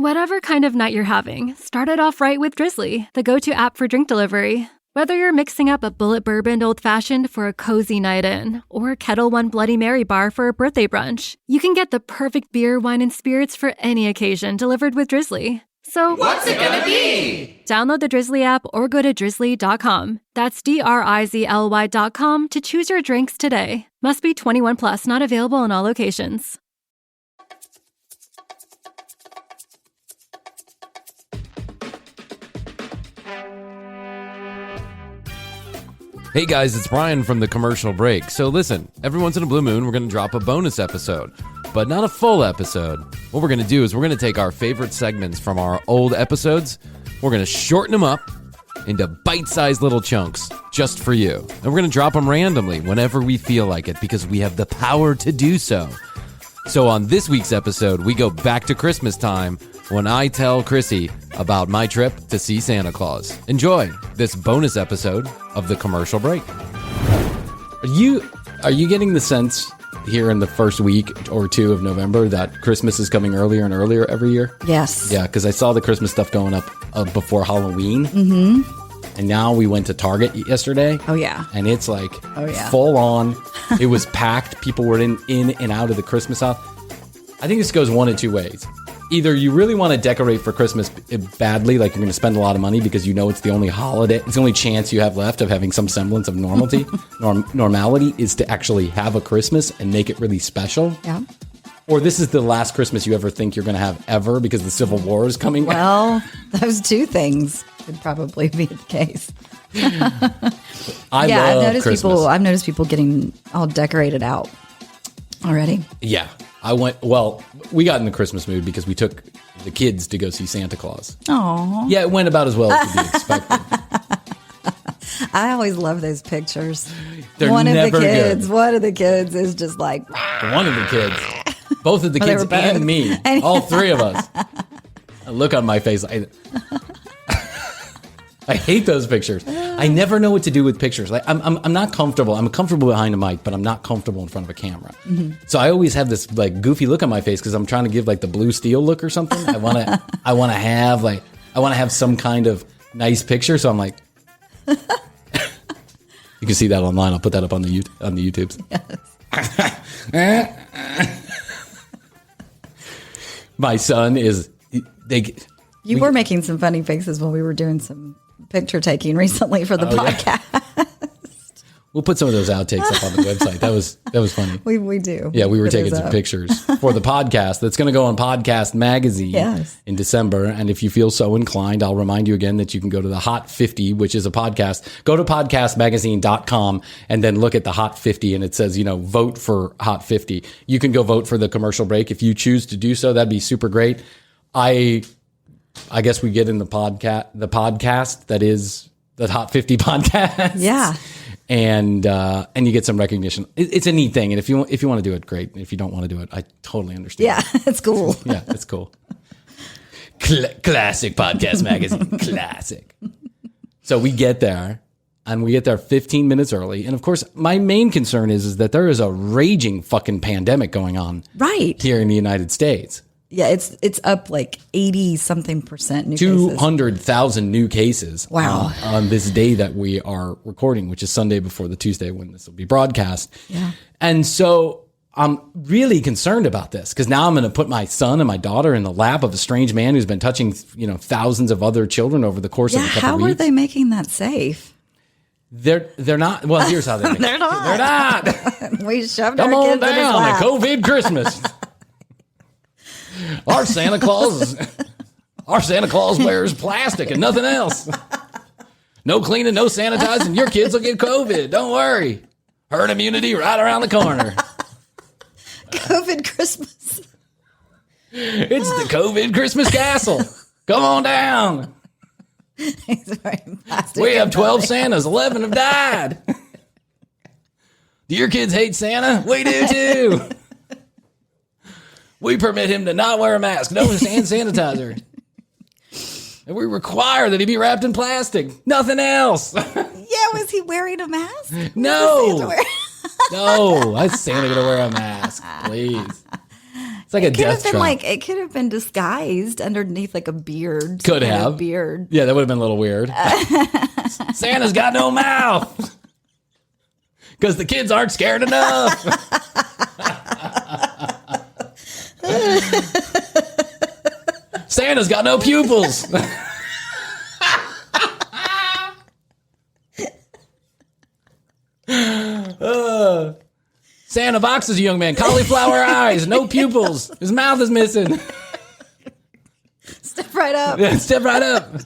Whatever kind of night you're having, start it off right with Drizzly, the go-to app for drink delivery. Whether you're mixing up a bullet bourbon old-fashioned for a cozy night in, or Kettle One Bloody Mary bar for a birthday brunch, you can get the perfect beer, wine, and spirits for any occasion delivered with Drizzly. So, what's it gonna be? Download the Drizzly app or go to drizzly.com. That's DRIZLY.com to choose your drinks today. Must be 21 plus, not available in all locations. Hey guys, it's Bryan from the Commercial Break. So listen, every once in a blue moon, we're going to drop a bonus episode, but not a full episode. What we're going to do is we're going to take our favorite segments from our old episodes, we're going to shorten them up into bite-sized little chunks just for you. And we're going to drop them randomly whenever we feel like it because we have the power to do so. So on this week's episode, we go back to Christmas time when I tell Chrissy about my trip to see Santa Claus. Enjoy this bonus episode of The Commercial Break. Are you getting the sense here in the first week or two of November that Christmas is coming earlier and earlier every year? Yes. Yeah, because I saw the Christmas stuff going up before Halloween. Mm-hmm. And now we went to Target yesterday. Oh, yeah. And it's like full on. It was packed. People were in and out of the Christmas house. I think this goes one of two ways. Either you really want to decorate for Christmas badly, like you're going to spend a lot of money because you know it's the only holiday, it's the only chance you have left of having some semblance of normality. Normality is to actually have a Christmas and make it really special. Yeah. Or this is the last Christmas you ever think you're going to have ever because the Civil War is coming. Well, those two things could probably be the case. I've noticed people getting all decorated out already. Yeah. We got in the Christmas mood because we took the kids to go see Santa Claus. Oh. Yeah, it went about as well as could be expected. I always love those pictures. They're one never of good. the kids is just like... One of the kids. Both of the kids and me. All three of us. A look on my face. I hate those pictures. I never know what to do with pictures. Like I'm not comfortable. I'm comfortable behind a mic, but I'm not comfortable in front of a camera. Mm-hmm. So I always have this like goofy look on my face because I'm trying to give like the Blue Steel look or something. I want to have some kind of nice picture. So I'm like, you can see that online. I'll put that up on the YouTubes. Yes. My son is You were making some funny faces when we were doing some picture taking recently for the podcast. Yeah. We'll put some of those outtakes up on the website. That was funny. We do. Yeah, we were taking some pictures for the podcast. That's going to go on Podcast Magazine in December. And if you feel so inclined, I'll remind you again that you can go to the Hot 50, which is a podcast. Go to podcastmagazine.com and then look at the Hot 50 and it says, vote for Hot 50. You can go vote for the Commercial Break. If you choose to do so, that'd be super great. I guess we get in the podcast that is the Hot 50 podcast. Yeah. And you get some recognition. It's a neat thing. And if you want to do it, great. If you don't want to do it, I totally understand. Yeah, it's cool. Yeah, it's cool. Classic Podcast Magazine. Classic. So we get there, and we get there 15 minutes early. And of course, my main concern is that there is a raging fucking pandemic going on here in the United States. Yeah, it's up like 80-something% new 200,000 new cases. Wow. On this day that we are recording, which is Sunday before the Tuesday when this will be broadcast. Yeah. And so I'm really concerned about this because now I'm going to put my son and my daughter in the lap of a strange man who's been touching, thousands of other children over the course of a couple how weeks. are they making that safe? They're not. Well, here's how they make They're not. They're not. We shoved Come our on kids in his down lap. to COVID Christmas. Our Santa Claus wears plastic and nothing else. No cleaning, no sanitizing. Your kids will get COVID. Don't worry. Herd immunity right around the corner. COVID Christmas. It's the COVID Christmas Castle. Come on down. He's wearing plastic. We have 12 Santas. 11 have died. Do your kids hate Santa? We do too. We permit him to not wear a mask, no hand sanitizer. And we require that he be wrapped in plastic. Nothing else. Yeah, was he wearing a mask? No. No. Is Santa going to wear a mask? Please. It's like a death trap. It could have been disguised underneath like a beard. Could have. Beard. Yeah, that would have been a little weird. Santa's got no mouth. Because the kids aren't scared enough. Santa's got no pupils. Santa boxes a young man. Cauliflower eyes, no pupils. His mouth is missing. Step right up. Yeah, step right up.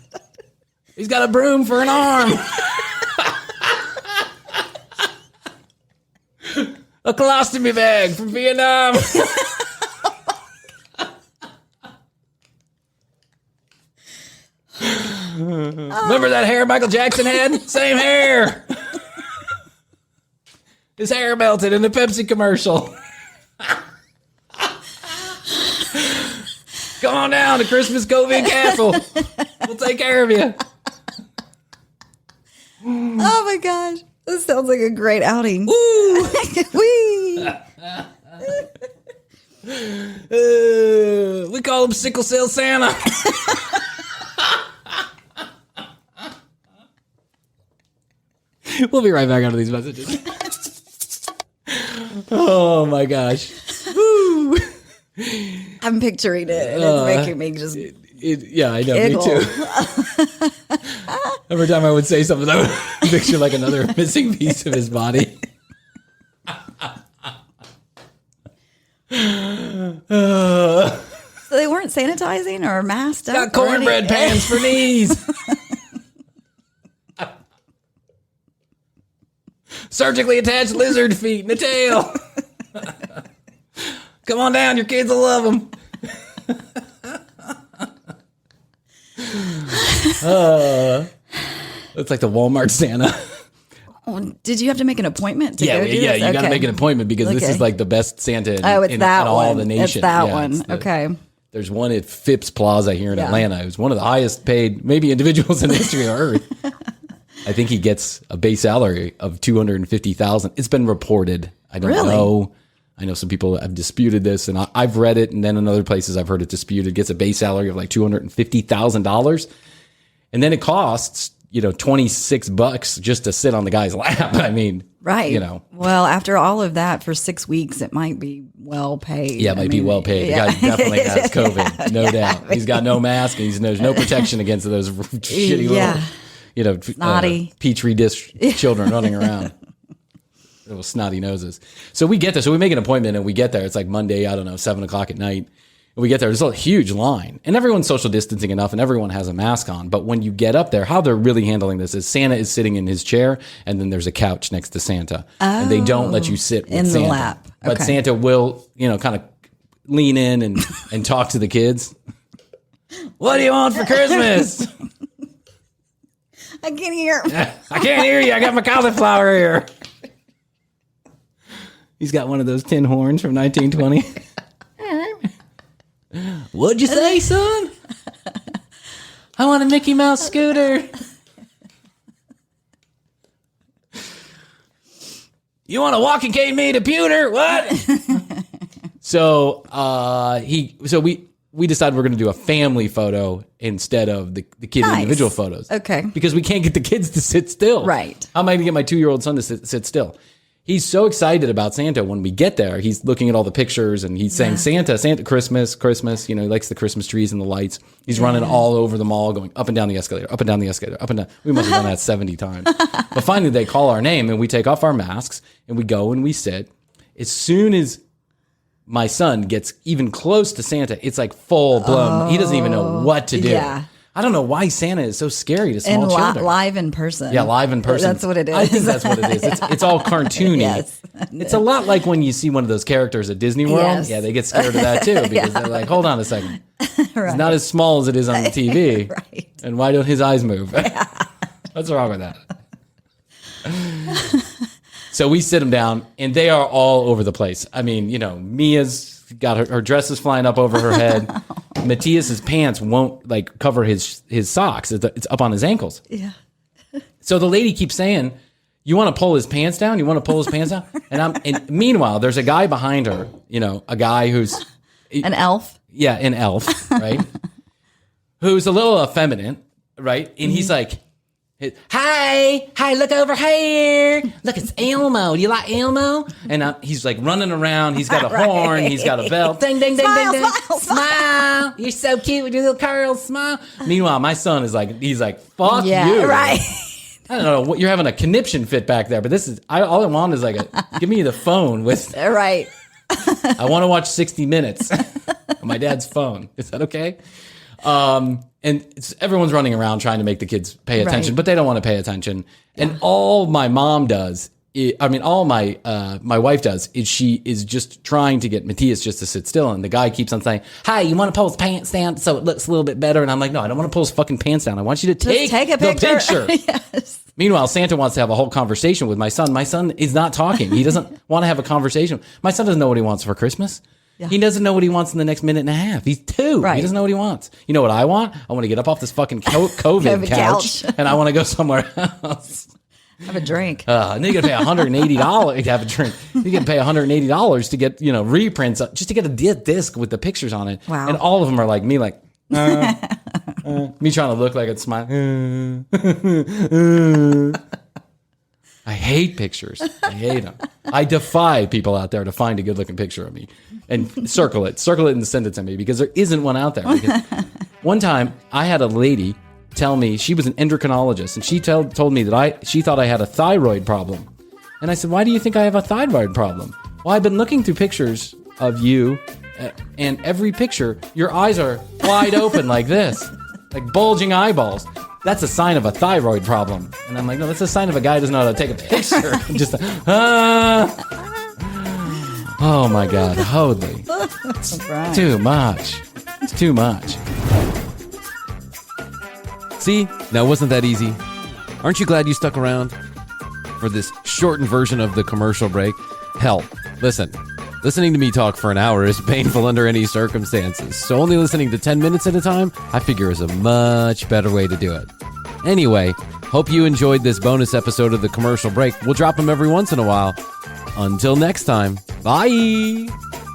He's got a broom for an arm. A colostomy bag from Vietnam. Remember that hair Michael Jackson had? Same hair. His hair melted in the Pepsi commercial. Come on down to Christmas Cove Castle. We'll take care of you. Oh my gosh. This sounds like a great outing. Woo! Whee! We call him Sickle Cell Santa. We'll be right back after these messages. Oh my gosh. Woo! I'm picturing it, and it's making me just yeah, I know, giggle. me too. Every time I would say something, I would picture like another missing piece of his body. So they weren't sanitizing or masked up? Got cornbread pans for knees. Surgically attached lizard feet and a tail. Come on down, your kids will love them. It's like the Walmart Santa. Oh, did you have to make an appointment to go do this? You got to make an appointment because this is like the best Santa in all the nation. It's that one. Okay. There's one at Phipps Plaza here in Atlanta. Who's one of the highest paid, maybe individuals in the history of Earth. I think he gets a base salary of $250,000. It's been reported. I don't know. I know some people have disputed this, and I've read it, and then in other places I've heard it disputed. Gets a base salary of like $250,000, and then it costs $26 just to sit on the guy's lap. I mean, right? Well, after all of that for 6 weeks, it might be well paid. Yeah, it might be well paid. The guy definitely has COVID, no doubt. He's got no mask, and there's no protection against those shitty little. Snotty petri dish children running around. Little snotty noses. So we get there. So we make an appointment and we get there. It's like Monday, 7:00 at night. And we get there. There's a huge line. And everyone's social distancing enough and everyone has a mask on. But when you get up there, how they're really handling this is Santa is sitting in his chair and then there's a couch next to Santa. And they don't let you sit with in Santa. The lap. Okay. But Santa will, kind of lean in and talk to the kids. What do you want for Christmas? I can't hear. I can't hear you. I got my cauliflower ear. He's got one of those tin horns from 1920. What'd you say, son? I want a Mickey Mouse scooter. You want to walking cane me to pewter? What? We decided we're going to do a family photo instead of the kid individual photos. Okay. Because we can't get the kids to sit still. Right. How am I going to get my 2-year-old son to sit still? He's so excited about Santa. When we get there, he's looking at all the pictures and he's saying, Santa, Christmas. He likes the Christmas trees and the lights. He's running all over the mall, going up and down the escalator, up and down the escalator, up and down. We must have done that 70 times. But finally, they call our name and we take off our masks and we go and we sit. As soon as my son gets even close to Santa, it's like full blown. He doesn't even know what to do. Yeah. I don't know why Santa is so scary to small children. Live in person. Yeah, live in person. That's what it is. I think that's what it is. It's all cartoony. Yes. It's a lot like when you see one of those characters at Disney World. Yes. Yeah, they get scared of that too because they're like, hold on a second. It's not as small as it is on the TV. Right. And why don't his eyes move? What's wrong with that? So we sit them down, and they are all over the place. I mean, Mia's got her dress is flying up over her head. Matthias's pants won't cover his socks. It's up on his ankles. Yeah. So the lady keeps saying, "You want to pull his pants down? You want to pull his pants down?" And meanwhile, there's a guy behind her. A guy who's An elf. Yeah, an elf, right? Who's a little effeminate, right? And he's like, hey, look over here. Look, it's Elmo. Do you like Elmo? And he's like running around. He's got a horn. He's got a bell. Ding, ding, ding, Smile, ding, ding. smile, Smile. You're so cute with your little curls. Smile. Meanwhile, my son is like, he's like, fuck you. Right. I don't know what you're having a conniption fit back there, but this is, all I want is like give me the phone with. Right. I want to watch 60 Minutes on my dad's phone. Is that okay? And everyone's running around trying to make the kids pay attention, but they don't want to pay attention. And all my mom does, all my wife does, is she is just trying to get Matthias just to sit still. And the guy keeps on saying, hey, you want to pull his pants down so it looks a little bit better? And I'm like, no, I don't want to pull his fucking pants down. I want you to take a picture. Yes. Meanwhile, Santa wants to have a whole conversation with my son. My son is not talking. He doesn't want to have a conversation. My son doesn't know what he wants for Christmas. Yeah. He doesn't know what he wants in the next minute and a half. He's 2. Right. He doesn't know what he wants. You know what I want? I want to get up off this fucking COVID couch and I want to go somewhere else. Have a drink. And then you got to pay $180 to have a drink. You got to pay $180 to get, reprints, just to get a disc with the pictures on it. Wow. And all of them are like me, like, me trying to look like it's smiling. I hate pictures. I hate them. I defy people out there to find a good looking picture of me and circle it and send it to me, because there isn't one out there. Because one time I had a lady tell me, she was an endocrinologist, and she told me that she thought I had a thyroid problem. And I said, why do you think I have a thyroid problem? Well, I've been looking through pictures of you, and every picture, your eyes are wide open like this, like bulging eyeballs. That's a sign of a thyroid problem. And I'm like, no, that's a sign of a guy who doesn't know how to take a picture. Just, oh my God, holy. It's too much. It's too much. See, that wasn't that easy. Aren't you glad you stuck around for this shortened version of the commercial break? Hell, listening to me talk for an hour is painful under any circumstances, so only listening to 10 minutes at a time, I figure, is a much better way to do it. Anyway, hope you enjoyed this bonus episode of the commercial break. We'll drop them every once in a while. Until next time, bye!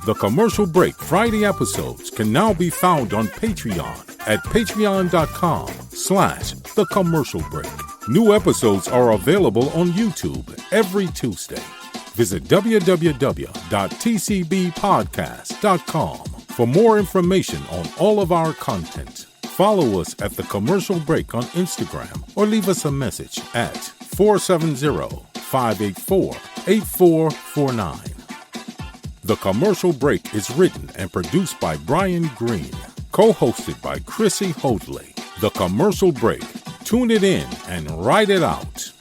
The Commercial Break Friday episodes can now be found on Patreon at patreon.com/The Commercial Break. New episodes are available on YouTube every Tuesday. Visit www.tcbpodcast.com for more information on all of our content. Follow us at The Commercial Break on Instagram or leave us a message at 470-584-8449. The Commercial Break is written and produced by Bryan Green, co-hosted by Chrissy Hoadley. The Commercial Break. Tune it in and write it out.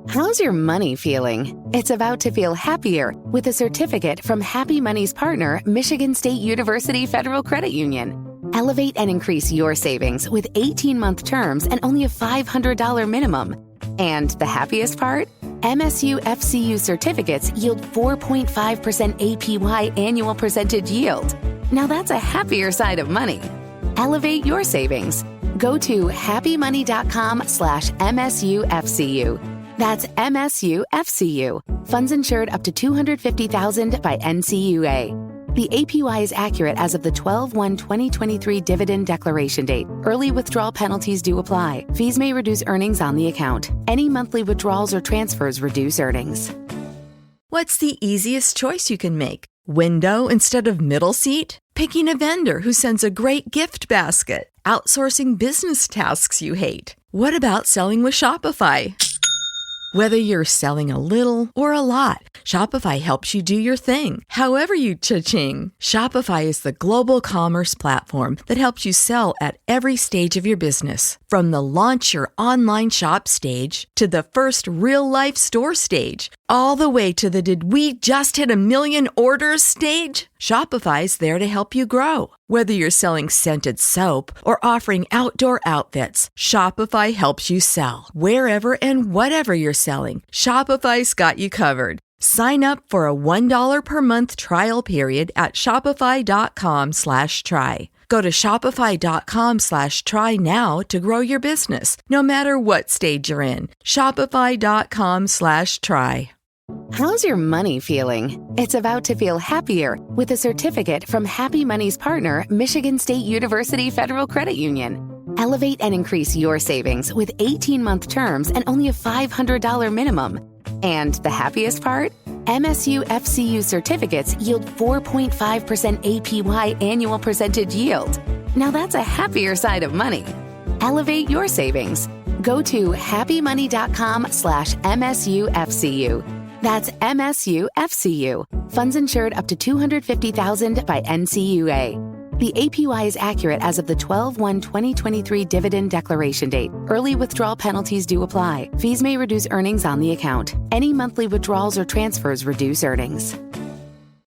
How's your money feeling? It's about to feel happier with a certificate from Happy Money's partner, Michigan State University Federal Credit Union. Elevate and increase your savings with 18-month terms and only a $500 minimum. And the happiest part? MSU FCU certificates yield 4.5% APY annual percentage yield. Now that's a happier side of money. Elevate your savings. Go to happymoney.com/MSUFCU. That's MSUFCU. Funds insured up to $250,000 by NCUA. The APY is accurate as of the 12/1/2023 dividend declaration date. Early withdrawal penalties do apply. Fees may reduce earnings on the account. Any monthly withdrawals or transfers reduce earnings. What's the easiest choice you can make? Window instead of middle seat? Picking a vendor who sends a great gift basket? Outsourcing business tasks you hate? What about selling with Shopify? Whether you're selling a little or a lot, Shopify helps you do your thing, however you cha-ching. Shopify is the global commerce platform that helps you sell at every stage of your business. From the launch your online shop stage to the first real-life store stage, all the way to the did we just hit 1 million orders stage. Shopify's there to help you grow. Whether you're selling scented soap or offering outdoor outfits, Shopify helps you sell. Wherever and whatever you're selling, Shopify's got you covered. Sign up for a $1 per month trial period at shopify.com/try. Go to shopify.com/try now to grow your business, no matter what stage you're in. Shopify.com/try. How's your money feeling? It's about to feel happier with a certificate from Happy Money's partner, Michigan State University Federal Credit Union. Elevate and increase your savings with 18-month terms and only a $500 minimum. And the happiest part? MSU FCU certificates yield 4.5% APY annual percentage yield. Now that's a happier side of money. Elevate your savings. Go to happymoney.com/MSUFCU. That's MSUFCU. Funds insured up to $250,000 by NCUA. The APY is accurate as of the 12/1/2023 dividend declaration date. Early withdrawal penalties do apply. Fees may reduce earnings on the account. Any monthly withdrawals or transfers reduce earnings.